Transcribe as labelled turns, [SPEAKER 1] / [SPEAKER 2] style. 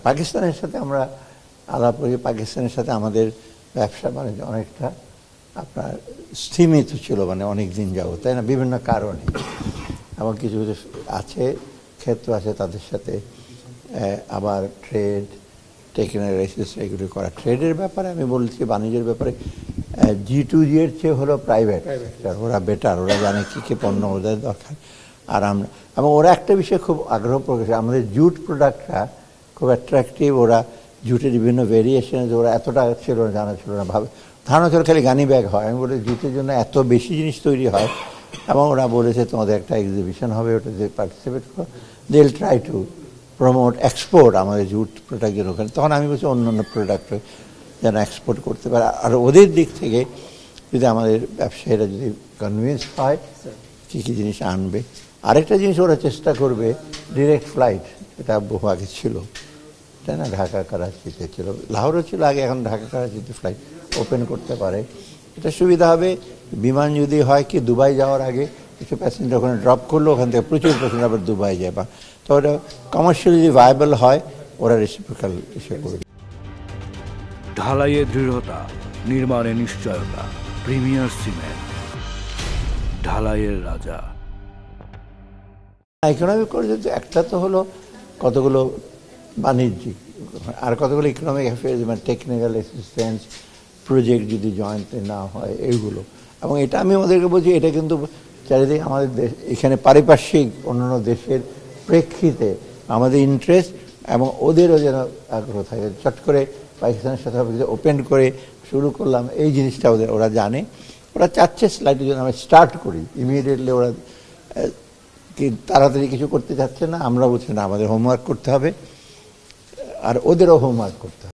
[SPEAKER 1] পাকিস্তানের সাথে আমরা আলাপ করি, পাকিস্তানের সাথে আমাদের ব্যবসা বাণিজ্য অনেকটা আপনার স্থিমিত ছিল, মানে অনেক দিন যাবত, তাই না, বিভিন্ন কারণে। এবং কিছু কিছু আছে, ক্ষেত্র আছে তাদের সাথে আবার ট্রেড, টেকনিক্যাল অ্যাসিস্ট্যান্স এগুলি করা। ট্রেডের ব্যাপারে আমি বলছি, বাণিজ্যের ব্যাপারে G2G এর চেয়ে হলো প্রাইভেট সেক্টর, ওরা বেটার, ওরা জানে কী কী পণ্য ওদের দরকার। আর আমরা, এবং ওরা একটা বিষয়ে খুব আগ্রহ প্রকাশ, আমাদের জুট প্রোডাক্টটা খুব অ্যাট্রাকটিভ। ওরা জুটের বিভিন্ন ভেরিয়েশন, ওরা এতটা ছিল না, জানা ছিল না, ধারণা ছিল খালি গানি ব্যাগ হয়। আমি বলি জুটের জন্য এত বেশি জিনিস তৈরি হয়। এবং ওরা বলেছে তোমাদের একটা এক্সিবিশন হবে, ওটাতে পার্টিসিপেট করো, they will try to promote export আমাদের জুট প্রোডাক্টের ওখানে। তখন আমি বলছি অন্য অন্য প্রোডাক্ট যেন এক্সপোর্ট করতে পারে। আর ওদের দিক থেকে যদি আমাদের ব্যবসায়ীরা যদি কনভিন্স হয় কী কী জিনিস আনবে। আরেকটা জিনিস ওরা চেষ্টা করবে, ডিরেক্ট ফ্লাইট, এটা বহু আগে ছিল, তাই না, ঢাকা করাচিতে ছিল, লাহোরও ছিল আগে, এখন ঢাকা করাচিতে ফ্লাইট ওপেন করতে পারে। এটা সুবিধা হবে। বিমান যদি হয় কি দুবাই যাওয়ার আগে কিছু প্যাসেঞ্জার ওখানে ড্রপ করলো, ওখান থেকে প্রচুর প্যাসেঞ্জার আবার দুবাই যায়, বা তো ওটা কমার্শিয়ালি যদি ভায়াবল হয় ওরা রেসিপ্রোকাল এসে করবে।
[SPEAKER 2] ঢালাইয়ে দৃঢ়তা, নির্মাণে নিশ্চয়তা, প্রিমিয়ার সিমেন্ট, ঢালাইয়ের রাজা।
[SPEAKER 1] ইকোনমিক করে একটা তো হলো কতগুলো বাণিজ্যিক, আর কতগুলো ইকোনমিক অ্যাফেয়ার্স, মানে টেকনিক্যাল অ্যাসিস্ট্যান্স প্রজেক্ট যদি জয়েন্টলি না হয় এইগুলো। এবং এটা আমি ওদেরকে বলছি, এটা কিন্তু চারিদিকে আমাদের দেশ, এখানে পারিপার্শ্বিক অন্যান্য দেশের প্রেক্ষিতে আমাদের ইন্টারেস্ট এবং ওদেরও যেন আগ্রহ থাকে। চট করে পাকিস্তানের সাথে ওপেন করে শুরু করলাম, এই জিনিসটা ওরা জানে, ওরা চাচ্ছে স্লাইডের জন্য আমরা স্টার্ট করি ইমিডিয়েটলি। ওরা কি তাড়াতাড়ি কিছু করতে চাচ্ছে না, আমরা বলছি না, আমাদের হোমওয়ার্ক করতে হবে, আর ওদেরও হোমওয়ার্ক করতে হবে।